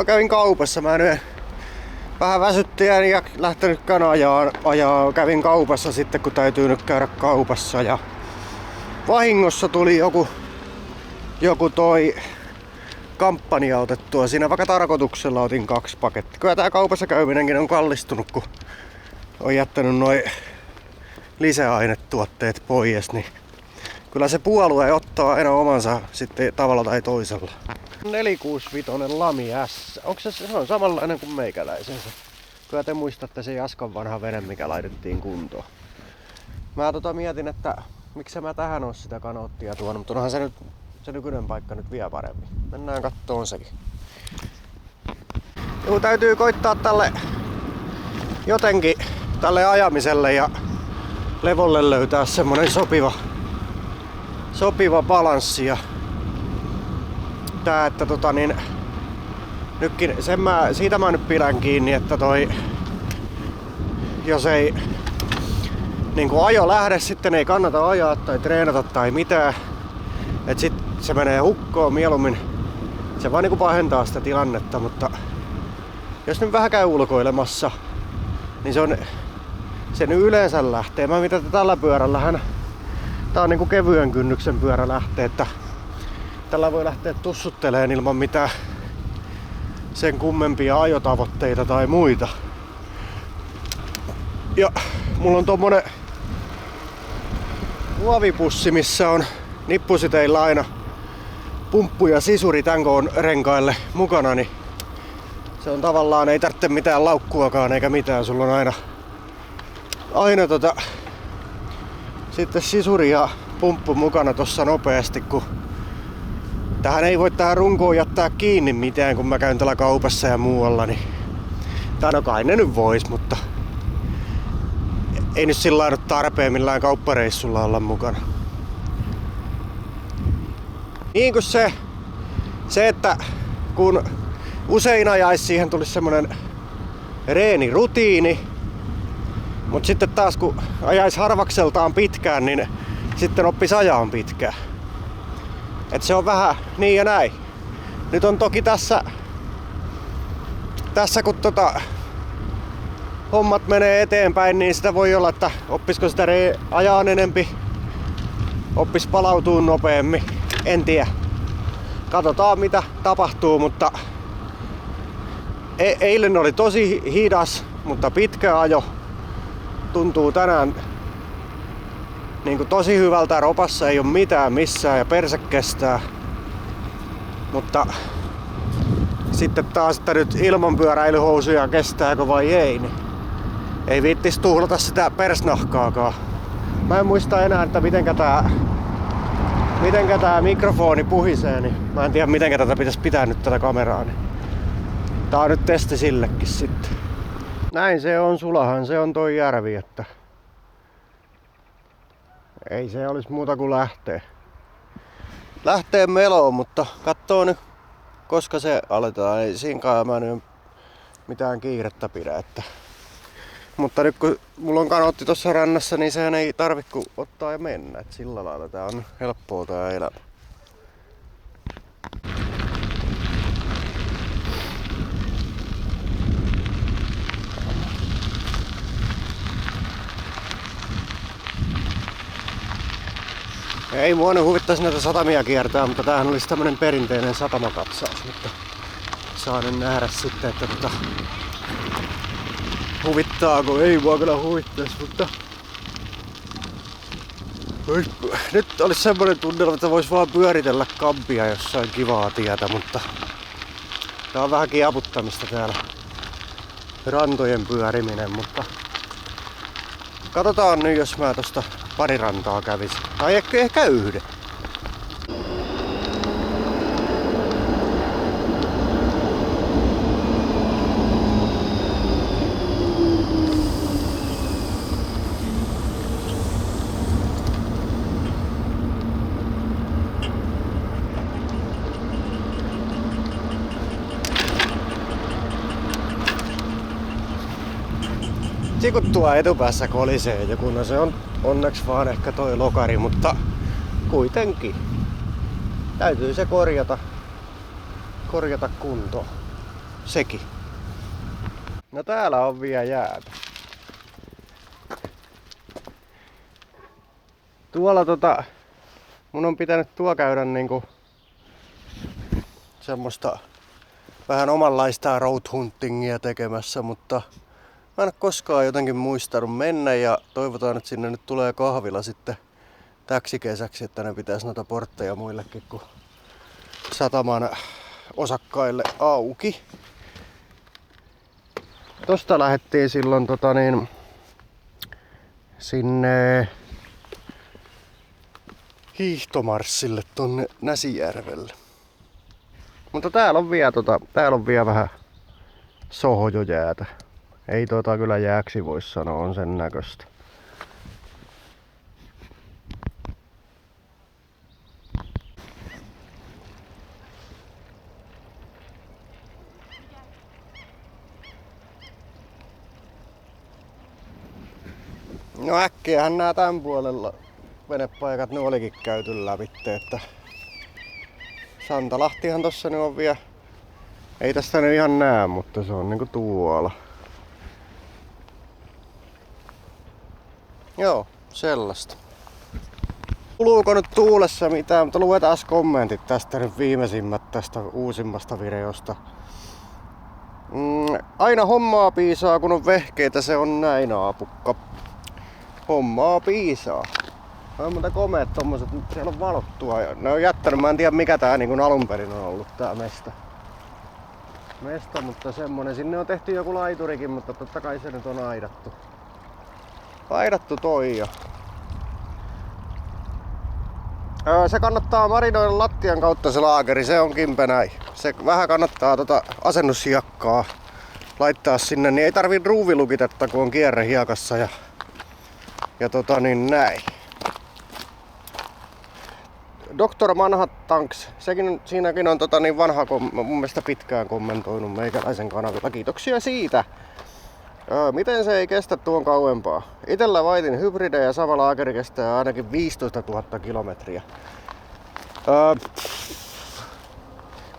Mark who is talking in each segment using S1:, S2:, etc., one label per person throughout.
S1: Kävin kaupassa. Mä nyt vähän väsytti ja lähtenyt ajaa. Kävin kaupassa sitten, kun täytyy nyt käydä kaupassa. Ja vahingossa tuli joku toi kampanja otettua. Siinä vaikka tarkoituksella otin 2 pakettia. Kyllä tää kaupassa käyminenkin on kallistunut, kun on jättänyt noi lisäainetuotteet pois, niin kyllä se puolue ottaa aina omansa sitten tavalla tai toisella. 465 Lami S. Onko se on samanlainen kuin meikäläisen se? Kyllä te muistatte se Jaskan vanha vene, mikä laitettiin kuntoon. Mä mietin, että miksi mä tähän oon sitä kanoottia tuonut, mutta onhan se nykyinen paikka nyt vielä paremmin. Mennään kattoon sekin. Joku täytyy koittaa jotenkin tälle ajamiselle ja levolle löytää semmonen sopiva balanssi. Ja tää, että nytkin siitä mä nyt pidän kiinni, että jos ei niinku ajo lähde, sitten ei kannata ajaa tai treenata tai mitään. Et sit se menee hukkoon mieluummin. Se vaan niinku pahentaa sitä tilannetta, mutta jos nyt vähän käy ulkoilemassa, niin se nyt yleensä lähtee. Mä mietin, että tällä pyörällähän tää on niinku kevyen kynnyksen pyörä lähtee, että tällä voi lähteä tussutteleen ilman mitään sen kummempia ajotavoitteita tai muita. Ja mulla on tommonen muovipussi, missä on nippusiteillä aina pumppu ja sisuri tän koon renkaille mukana, niin se on tavallaan, ei tarvitse mitään laukkuakaan eikä mitään, sulla on aina sitten sisuri ja pumppu mukana tossa nopeasti, kun tähän runkoon jättää kiinni mitään, kun mä käyn täällä kaupassa ja muualla, niin no kai ne nyt vois, mutta ei nyt sillä lailla tarpeen millään kauppareissulla olla mukana. Niin kuin se, että kun usein ajais, siihen tulisi semmonen reenirutiini, mutta sitten taas kun ajais harvakseltaan pitkään, niin sitten oppis ajaan pitkään. Et se on vähän niin ja näin. Nyt on toki tässä kun hommat menee eteenpäin, niin sitä voi olla, että oppisko sitä ajaan enempi, oppis palautuu nopeammin. En tiedä. Katsotaan mitä tapahtuu, mutta eilen oli tosi hidas, mutta pitkä ajo. Tuntuu tänään niin kuin tosi hyvältä. Ropassa ei ole mitään missään ja perse kestää. Mutta sitten taas, että nyt ilman pyöräilyhousuja kestääkö vai ei, niin ei viittis tuhlata sitä persnahkaakaan. Mä en muista enää, että mitenkä tää mikrofoni puhisee, niin mä en tiedä mitenkä tätä pitäisi pitää nyt tätä kameraa. Niin tää on nyt testi sillekin sitten. Näin se on, Sulahan se on toi järvi, että ei se olisi muuta kuin lähtee meloon, mutta katsoo nyt koska se aletaan. Ei siinkaan mä nyt mitään kiirettä pidä. Mutta nyt kun mulla on kanootti tossa rannassa, niin sehän ei tarvi kuin ottaa ja mennä. Et sillä lailla tää on helppoa tää elämä. Ei mua nyt huvittaisi näitä satamia kiertää, mutta tämähän olisi tämmönen perinteinen satamakatsaus. Mutta saan nyt nähdä sitten, että huvittaako. Ei mua kyllä huvittaisi, mutta nyt olisi semmonen tunnelma, että vois vaan pyöritellä kampia jossain kivaa tietä, mutta tää on vähän kiaputtamista täällä rantojen pyöriminen, mutta katsotaan nyt, jos mä tosta pari rantaa kävisin. Tai ehkä yhden. Kun tuo etupäässä kolisee joku, no se on onneksi vaan ehkä toi lokari, mutta kuitenkin täytyy se korjata kuntoon. sekin. No täällä on vielä jäätä. Tuolla mun on pitänyt tuo käydä niinku semmoista vähän omanlaista road huntingia tekemässä, mutta mä en ole koskaan jotenkin muistanut mennä ja toivotaan, että sinne nyt tulee kahvila sitten täksi kesäksi, että ne pitäisi noita portteja muillekin kuin sataman osakkaille auki. Tosta lähdettiin silloin sinne hiihtomarssille tonne Näsijärvelle. Mutta täällä on vielä vähän sohjojäätä. Ei kyllä jääksi voi sanoa, on sen näköistä. No äkkiähän nää tän puolella venepaikat ne olikin käyty lävitte, että Santalahtihan tossa nyt on vielä, ei tästä nyt ihan näe, mutta se on niinku tuolla. Joo, sellaista. Kuluuko nyt tuulessa mitään, mutta luetaan kommentit tästä nyt viimeisimmät tästä uusimmasta videosta. Aina hommaa piisaa kun on vehkeitä, se on näin aapukka. Hommaa piisaa. On muuten komeet tommoset, siellä on valottua. Ne on jättänyt, mä en tiedä mikä tää niin alun perin on ollut tää mesta. Mutta semmonen, sinne on tehty joku laiturikin, mutta totta kai se nyt on aidattu. Aidattu toi jo. Se kannattaa marinoida lattian kautta se laakeri, se on kimpe näin. Se vähän kannattaa asennushiekkaa laittaa sinne, niin ei tarvii ruuvilukitetta kun on kierre hiekassa ja näin. Dr. Manhattanks, siinäkin on vanha, mun mielestä pitkään kommentoinut meikäläisen kanavilla. Kiitoksia siitä. Miten se ei kestä tuon kauempaa? Itellä Whiten hybridejä, sama laakeri kestää ainakin 15 000 kilometriä.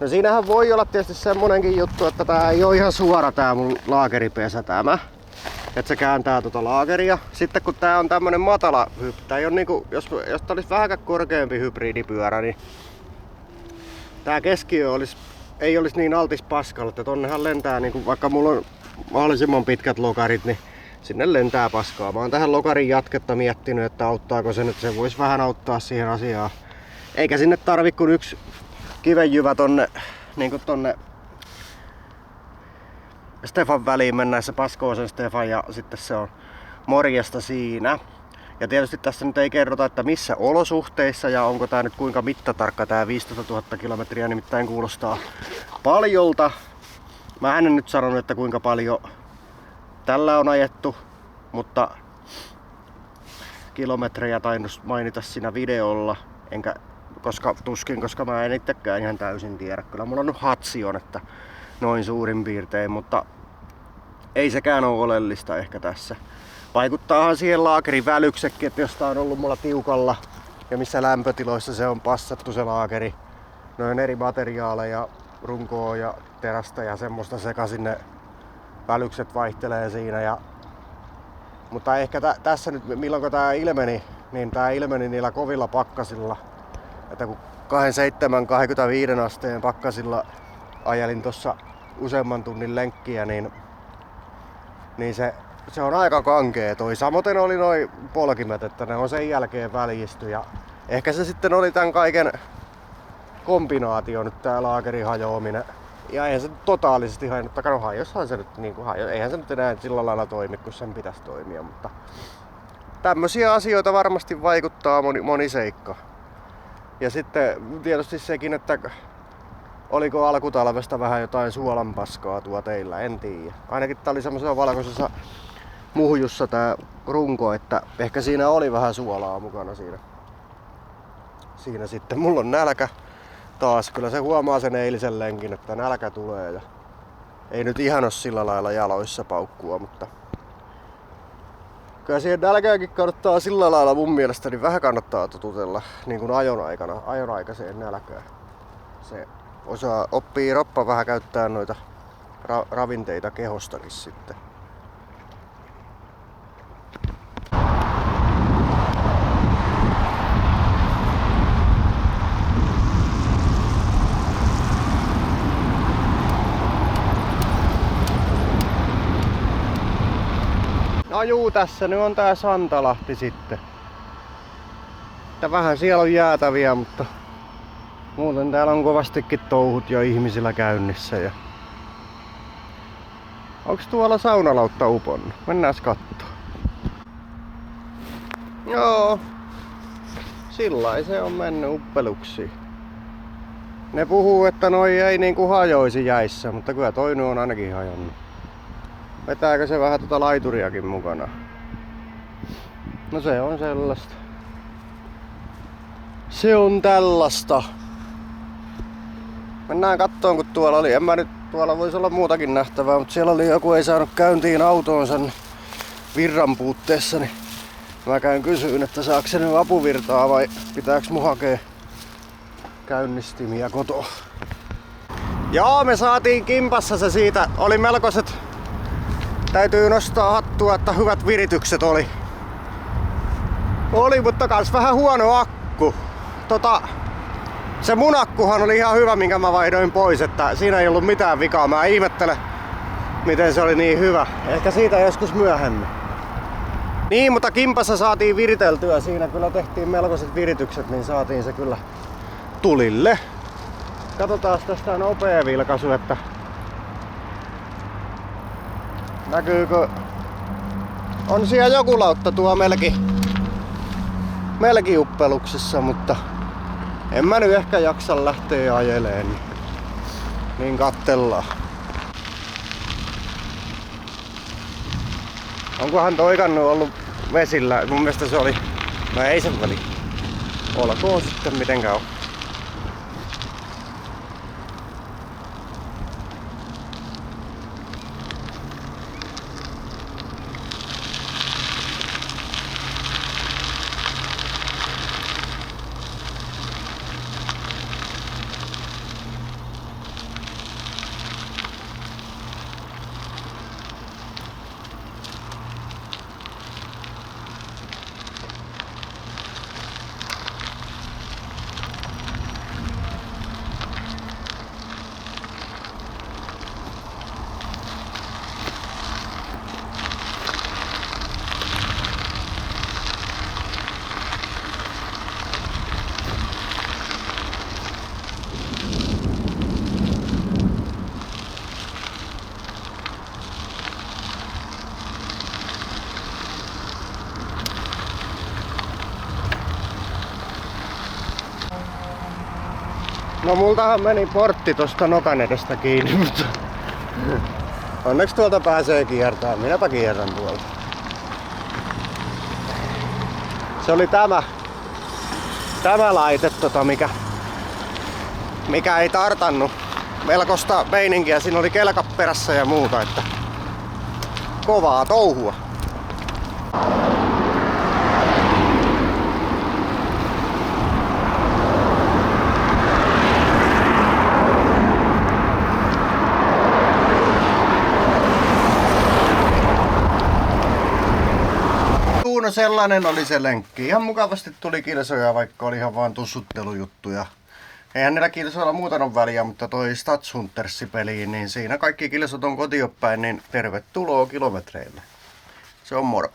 S1: No siinähän voi olla tietysti semmonenkin juttu, että tää ei oo ihan suora tää mun laakeripesä tämä. Että se kääntää laakeria. Sitten kun tää on tämmönen matala tää ei oo niinku, jos tää olisi vähän korkeampi hybridipyörä, niin tää keskiö ei olisi niin altis paskalle, että tonnehan lentää niinku, vaikka mulla on mahdollisimman pitkät lokarit, niin sinne lentää paskaa. Mä oon tähän lokarin jatketta miettinyt, että auttaako se nyt, se voisi vähän auttaa siihen asiaan. Eikä sinne tarvi kun yksi kivenjyvä tonne, niinku tonne Stefan väliin mennäessä paskoo sen Stefan ja sitten se on morjesta siinä. Ja tietysti tässä nyt ei kerrota, että missä olosuhteissa ja onko tää nyt kuinka mittatarkka tää 15 000 kilometriä, nimittäin kuulostaa paljolta. Mä en nyt sanonut, että kuinka paljon tällä on ajettu, mutta kilometrejä tainnut mainita siinä videolla, koska mä en itsekään ihan täysin tiedä. Kyllä mulla on nyt hatsion, että noin suurin piirtein, mutta ei sekään ole oleellista ehkä tässä. Vaikuttaahan siihen laakerin välyksekin, että jos tää on ollut mulla tiukalla ja missä lämpötiloissa se on passattu se laakeri. Noin eri materiaaleja, runkoa ja terästä ja semmoista sekaisin ne välykset vaihtelee siinä. Mutta ehkä tässä nyt, milloin tää ilmeni, niin tää ilmeni niillä kovilla pakkasilla. Että kun 27-25 asteen pakkasilla ajelin tossa useamman tunnin lenkkiä, niin se on aika kankea toi. Samoin oli noi polkimet, että ne on sen jälkeen väljisty. Ja ehkä se sitten oli tän kaiken kombinaatio nyt tää laakerin hajoaminen. Ja eihän se totaalisesti hajonnut, no hajoshan se nyt niinku eihän se nyt enää sillä lailla toimi, kun sen pitäisi toimia, mutta tämmösiä asioita varmasti vaikuttaa moni seikka. Ja sitten tietysti sekin, että oliko alkutalvesta vähän jotain suolanpaskaa tuo teillä, en tiedä. Ainakin tää oli semmoisessa valkoisessa muhjussa tää runko, että ehkä siinä oli vähän suolaa mukana siinä sitten. Mulla on nälkä taas, kyllä se huomaa sen eilisen lenkin, että nälkä tulee ja ei nyt ihan oo sillä lailla jaloissa paukkua, mutta kyllä siihen nälkäänkin kannattaa sillä lailla mun mielestä, niin vähän kannattaa totutella niin kuin ajonaikaiseen nälkään. Se oppii roppa vähän käyttää noita ravinteita kehostakin sitten. No juu, tässä nyt on tää Santalahti sitten. Vähän siellä on jäätäviä, mutta muuten täällä on kovastikin touhut jo ihmisillä käynnissä. Ja onks tuolla saunalautta uponnut? Mennään kattoo. Joo. Sillai se on mennyt uppeluksiin. Ne puhuu, että noi ei niinku hajoisi jäissä, mutta kyllä toi on ainakin hajonnut. Vetääkö se vähän tota laituriakin mukana? No se on sellaista. Se on tällaista. Mennään kattoon, kun tuolla oli. Tuolla voisi olla muutakin nähtävää, mutta siellä oli joku ei saanut käyntiin autoonsa virran puutteessa, niin mä käyn kysyyn, että saako se nyt apuvirtaa vai pitääkö mun hakea käynnistimiä kotoa. Joo, me saatiin kimpassa se siitä. Oli melkoiset. Täytyy nostaa hattua, että hyvät viritykset oli. Mutta kans vähän huono akku. Se mun akkuhan oli ihan hyvä, minkä mä vaihdoin pois, että siinä ei ollut mitään vikaa. Mä ihmettelen, miten se oli niin hyvä. Ehkä siitä joskus myöhemmin. Niin, mutta kimpassa saatiin viriteltyä. Siinä kyllä tehtiin melkoiset viritykset, niin saatiin se kyllä tulille. Katsotaan tästä nopea vilkaisu, että näkyykö? On siellä joku lautta tuo melki uppeluksessa, mutta en mä nyt ehkä jaksa lähteä ajeleen, niin kattellaan. Onkohan toikannut ollut vesillä? Mun mielestä se oli. No ei sen väli. Olkoon sitten mitenkään on. No multahan meni portti tosta nokan edestä kiinni, mutta onneksi tuolta pääsee kiertämään. Minäpä kierrän tuolta. Se oli tämä laite, mikä ei tartannut melkoista meininkiä. Siinä oli kelkat perässä ja muuta, että kovaa touhua. No sellainen oli se lenkki. Ihan mukavasti tuli kilsoja, vaikka oli ihan vaan tussuttelujuttuja. Eihän niillä kilsoilla muuta ole väliä, mutta toi Stadshuntersi-peliin, niin siinä kaikki kilsot on kotiin päin, niin tervetuloa kilometreille. Se on moro.